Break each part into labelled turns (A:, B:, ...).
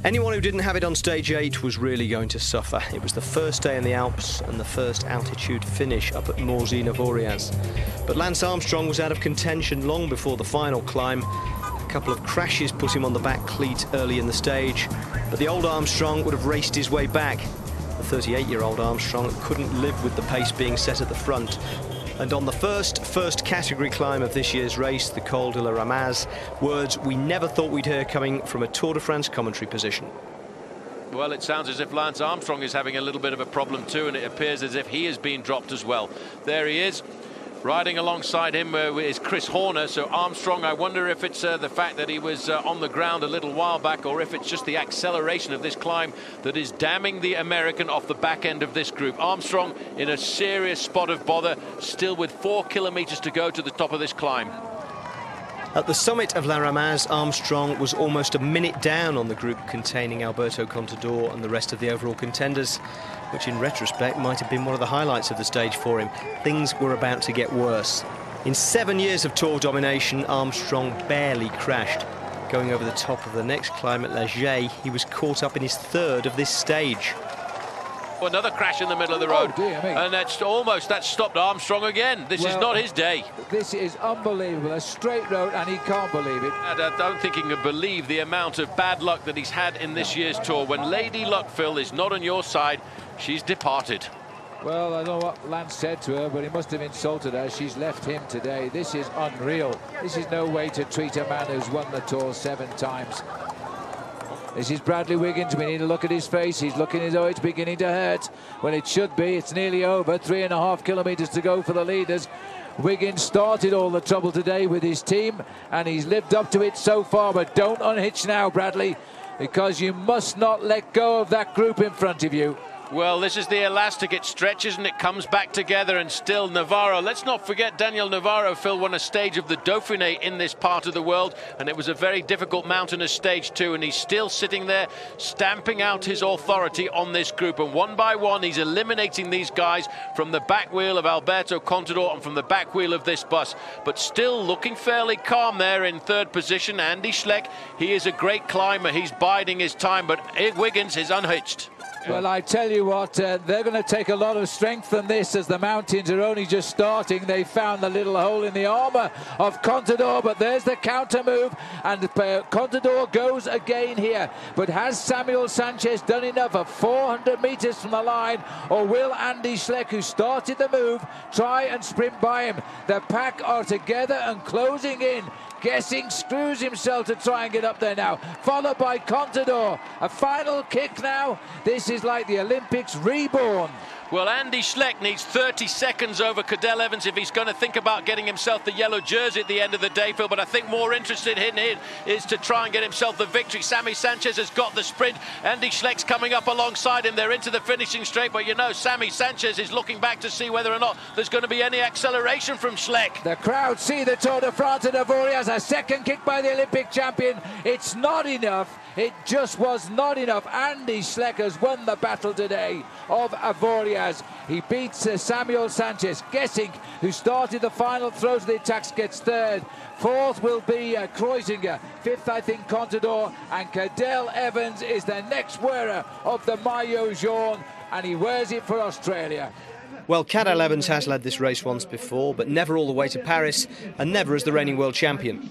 A: Anyone who didn't have it on stage 8 was really going to suffer. It was the first day in the Alps and the first altitude finish up at Morzine-Avoriaz. But Lance Armstrong was out of contention long before the final climb. A couple of crashes put him on the back cleat early in the stage, but the old Armstrong would have raced his way back. The 38-year-old Armstrong couldn't live with the pace being set at the front. And on the first category climb of this year's race, the Col de la Ramaz, words we never thought we'd hear coming from a Tour de France commentary position.
B: Well, it sounds as if Lance Armstrong is having a little bit of a problem too, and it appears as if he is being dropped as well. There he is. Riding alongside him is Chris Horner. So Armstrong, I wonder if it's the fact that he was on the ground a little while back, or if it's just the acceleration of this climb that is damning the American off the back end of this group. Armstrong in a serious spot of bother, still with 4 kilometers to go to the top of this climb.
A: At the summit of La Ramaz, Armstrong was almost a minute down on the group containing Alberto Contador and the rest of the overall contenders, which in retrospect might have been one of the highlights of the stage for him. Things were about to get worse. In 7 years of Tour domination, Armstrong barely crashed. Going over the top of the next climb at La Gey, he was caught up in his third of this stage.
B: Another crash in the middle of the road, and that stopped Armstrong again. This is not his day.
C: This is unbelievable, a straight road, and he can't believe it.
B: And I don't think he can believe the amount of bad luck that he's had in this year's Tour. When Lady Luck, Phil, is not on your side, she's departed.
C: Well, I know what Lance said to her, but he must have insulted her. She's left him today. This is unreal. This is no way to treat a man who's won the Tour 7 times. This is Bradley Wiggins. We need to look at his face. He's looking as though it's beginning to hurt. Well, it should be. It's nearly over. 3.5 kilometers to go for the leaders. Wiggins started all the trouble today with his team, and he's lived up to it so far. But don't unhitch now, Bradley, because you must not let go of that group in front of you.
B: Well, this is the elastic. It stretches and it comes back together, and still Navarro. Let's not forget Daniel Navarro, Phil, won a stage of the Dauphiné in this part of the world, and it was a very difficult mountainous stage too, and he's still sitting there stamping out his authority on this group, and one by one he's eliminating these guys from the back wheel of Alberto Contador and from the back wheel of this bus, but still looking fairly calm there in third position. Andy Schleck, he is a great climber. He's biding his time, but Wiggins is unhitched.
C: Well, I tell you what, they're going to take a lot of strength from this, as the mountains are only just starting. They found the little hole in the armour of Contador, but there's the counter move, and Contador goes again here. But has Samuel Sanchez done enough at 400 metres from the line, or will Andy Schleck, who started the move, try and sprint by him? The pack are together and closing in. Guessing screws himself to try and get up there now, followed by Contador. A final kick now. This is like the Olympics reborn.
B: Well, Andy Schleck needs 30 seconds over Cadel Evans if he's going to think about getting himself the yellow jersey at the end of the day, Phil. But I think more interested in it is to try and get himself the victory. Sammy Sanchez has got the sprint. Andy Schleck's coming up alongside him. They're into the finishing straight, but you know, Sammy Sanchez is looking back to see whether or not there's going to be any acceleration from Schleck.
C: The crowd see the Tour de France at Avoriaz. A second kick by the Olympic champion. It's not enough. It just was not enough. Andy Schleck has won the battle today of Avoriaz. He beats Samuel Sanchez. Guessing, who started the final throws of the attacks, gets third. Fourth will be Kreuziger. Fifth, I think, Contador. And Cadel Evans is the next wearer of the maillot jaune, and he wears it for Australia.
A: Well, Cadel Evans has led this race once before, but never all the way to Paris, and never as the reigning world champion.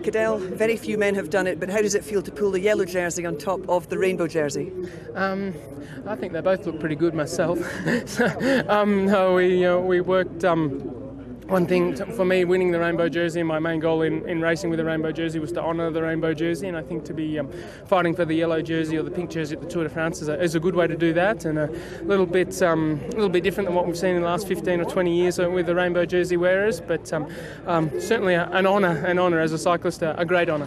D: Cadel, very few men have done it, but how does it feel to pull the yellow jersey on top of the rainbow jersey?
E: I think they both look pretty good myself. We worked... One thing for me, winning the rainbow jersey, my main goal in racing with the rainbow jersey was to honour the rainbow jersey, and I think to be fighting for the yellow jersey or the pink jersey at the Tour de France is a good way to do that, and a little bit different than what we've seen in the last 15 or 20 years with the rainbow jersey wearers, but certainly an honour as a cyclist, a great honour.